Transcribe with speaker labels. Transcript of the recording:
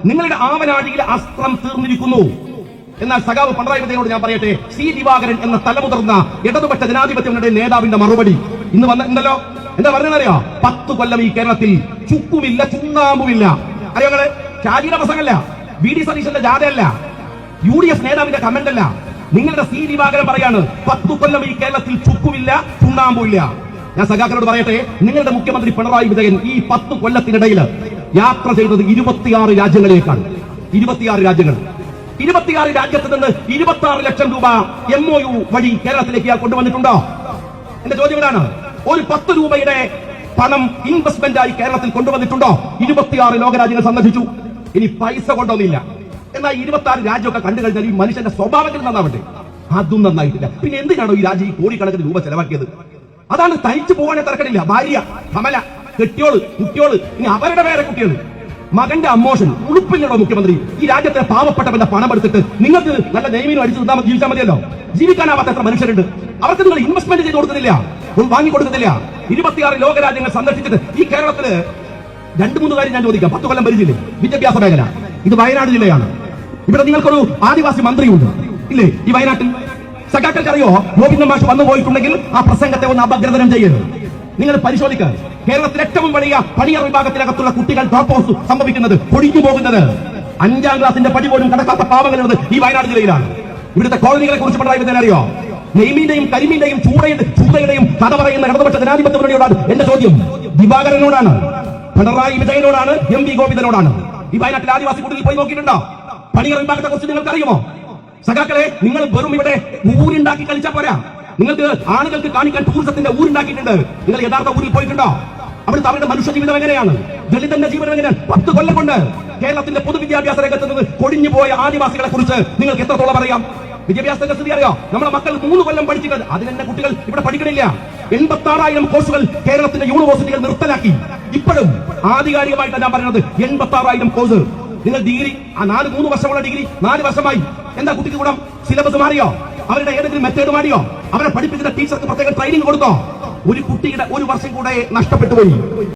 Speaker 1: നിങ്ങളുടെ ആവനാഴിയിലെ അസ്ത്രം തീർന്നിരിക്കുന്നു. എന്നാൽ സഖാവ് പിണറായി വിജയനോട് ഞാൻ പറയട്ടെ, സി ദിവാകരൻ എന്ന തലമുതിർന്ന ഇടതുപക്ഷ ജനാധിപത്യങ്ങളുടെ നേതാവിന്റെ മറുപടി ഇന്ന് വന്നിട്ടുണ്ടല്ലോ. എന്താ പറഞ്ഞറിയോ? 10 കൊല്ലം ഈ കേരളത്തിൽ ചുക്കുമില്ല, ചുണ്ണാമ്പുമില്ല. അറിയോ നിങ്ങള്? ഷാജിയുടെ പ്രസംഗമല്ല, വി ഡി സതീശന്റെ ജാഥയല്ല, UDF നേതാവിന്റെ കമന്റ് അല്ല, നിങ്ങളുടെ സി ദിവാകരൻ പറയാണ് 10 കൊല്ലം ഈ കേരളത്തിൽ ചുക്കുമില്ല, ചുണ്ണാമ്പുമില്ല. ഞാൻ സഖാക്കളോട് പറയട്ടെ, നിങ്ങളുടെ മുഖ്യമന്ത്രി പിണറായി വിജയൻ ഈ 10 കൊല്ലത്തിനിടയിൽ യാത്ര ചെയ്തത് 26 രാജ്യങ്ങളിലേക്കാണ്. 26 രാജ്യങ്ങൾ. 26 രാജ്യത്ത് നിന്ന് 26 ലക്ഷം രൂപ MOU വഴി കേരളത്തിലേക്ക് ഇയാൾ കൊണ്ടുവന്നിട്ടുണ്ടോ? എന്റെ ചോദ്യം ഇതാണ്. ഒരു 10 രൂപയുടെ പണം ഇൻവെസ്റ്റ്മെന്റ് ആയി കേരളത്തിൽ കൊണ്ടുവന്നിട്ടുണ്ടോ? 26 ലോകരാജ്യങ്ങൾ സന്ദർശിച്ചു. ഇനി പൈസ കൊണ്ടൊന്നില്ല. എന്നാൽ 26 രാജ്യമൊക്കെ കണ്ടു കഴിഞ്ഞാൽ ഈ മനുഷ്യന്റെ സ്വഭാവത്തിൽ നന്നാവട്ടെ, അതും നന്നായിട്ടില്ല. പിന്നെ എന്തിനാണോ ഈ രാജ്യം ഈ കോടിക്കണക്കിന് രൂപ ചെലവാക്കിയത്? അതാണ് തനിച്ചു പോകാനേ തിരക്കടില്ല. ഭാര്യ കമല, കെട്ടിയോള്, കുട്ടിയോള്, ഇനി അവരുടെ വേറെ കുട്ടികൾ, മകന്റെ അമ്മോഷൻ, ഉളുപ്പില്ലടോ മുഖ്യമന്ത്രി. ഈ രാജ്യത്തെ പാവപ്പെട്ടവന്റെ പണം എടുത്തിട്ട് നിങ്ങൾക്ക് നല്ല നെയ്മീനും അടിച്ചു തന്നാൽ ജീവിച്ചാൽ മതിയല്ലോ. ജീവിക്കാനാവാത്ത എത്ര മനുഷ്യരുണ്ട്. അവർക്ക് നിങ്ങൾ ഇൻവെസ്റ്റ്മെന്റ് ചെയ്ത് കൊടുക്കുന്നില്ല, വാങ്ങിക്കൊടുക്കുന്നില്ല. 26 ലോകരാജ്യങ്ങൾ സന്ദർശിച്ചിട്ട് ഈ കേരളത്തില് 2-3 കാര്യം ഞാൻ ചോദിക്കാം. 10 കൊല്ലം ഭരിച്ചില്ലേ വിദ്യാഭ്യാസ മേഖല? ഇത് വയനാട് ജില്ലയാണ്. ഇവിടെ നിങ്ങൾക്കൊരു ആദിവാസി മന്ത്രിയുണ്ട് ഇല്ലേ ഈ വയനാട്ടിൽ? സഖാക്കൾക്ക് അറിയോ? ഗോവിന്ദൻ മാഷ് വന്നു പോയിട്ടുണ്ടെങ്കിൽ ആ പ്രസംഗത്തെ ഒന്ന് അപഗ്രഥനം ചെയ്യരുത്. നിങ്ങൾ പരിശോധിക്കുക. കേരളത്തിൽ ഏറ്റവും വലിയ പണിയർ വിഭാഗത്തിനകത്തുള്ള കുട്ടികൾ ഡ്രോപ്പ് ഔട്ട് സംഭവിക്കുന്നത്, പൊടിഞ്ഞു പോകുന്നത്, 5ാം ക്ലാസിന്റെ പടി പോലും കടക്കാത്ത പാവങ്ങളുള്ളത് ഈ വയനാട് ജില്ലയിലാണ്. ഇവിടുത്തെ കോളനികളെ കുറിച്ച് പിണറായി വിജയൻ അറിയോ? നെയ്മീന്റെയും കരിമീന്റെയും ചൂടയുടെയും കഥ പറയുന്ന ഇടതുപക്ഷ ജനാധിപത്യ മുന്നണിയോടാണ് എന്റെ ചോദ്യം. ദിവാകരനോടാണ്, പിണറായി വിജയനോടാണ്, MV ഗോവിന്ദനോടാണ്. ഈ വയനാട്ടിൽ ആദിവാസി കുടിയിൽ പോയി നോക്കിയിട്ടുണ്ടോ? പണിയർ വിഭാഗത്തെ കുറിച്ച് നിങ്ങൾക്ക് അറിയുമോ? സഖാക്കളെ, നിങ്ങൾ വെറും ഇവിടെ ഊരുണ്ടാക്കി കളിച്ചാൽ പോരാ. നിങ്ങൾക്ക് ആളുകൾക്ക് കാണിക്കാൻ ടൂറിസത്തിന്റെ ഊരുണ്ടാക്കിയിട്ടുണ്ട്. നിങ്ങൾ യഥാർത്ഥ ഊരിൽ പോയിട്ടുണ്ടോ? അവിടുത്തെ അവരുടെ മനുഷ്യ ജീവിതം എങ്ങനെയാണ്? ദളിതന്റെ ജീവിതം എങ്ങനെയാണ്? 10 കൊല്ലം കൊണ്ട് കേരളത്തിന്റെ പൊതുവിദ്യാഭ്യാസ രംഗത്ത് നിന്ന് കൊടിഞ്ഞു പോയ ആദിവാസികളെ കുറിച്ച് നിങ്ങൾക്ക് എത്രത്തോളം അറിയാം? വിദ്യാഭ്യാസത്തിന്റെ സ്ഥിതി അറിയോ? നമ്മുടെ മക്കൾ 3 കൊല്ലം പഠിച്ചിട്ട് അതിനെന്നെ കുട്ടികൾ ഇവിടെ പഠിക്കണില്ല. 86,000 കോഴ്സുകൾ കേരളത്തിന്റെ യൂണിവേഴ്സിറ്റികൾ നിർത്തലാക്കി. ഇപ്പോഴും ആധികാരികമായിട്ടാണ് ഞാൻ പറയുന്നത്, 86,000 കോഴ്സ്. നിങ്ങൾ ഡിഗ്രി, ആ 3 വർഷമുള്ള ഡിഗ്രി 4 വർഷമായി. എന്താ കുട്ടിക്ക് ഗുണം? സിലബസ് മാറിയോ? അവരുടെ ഏതെങ്കിലും മെത്തേഡ് മാറിയോ? അവരെ പഠിപ്പിക്കുന്ന ടീച്ചർക്ക് പ്രത്യേക ട്രെയിനിങ് കൊടുത്തോ? ഒരു കുട്ടിയുടെ 1 വർഷം കൂടെ നഷ്ടപ്പെട്ടു പോയി.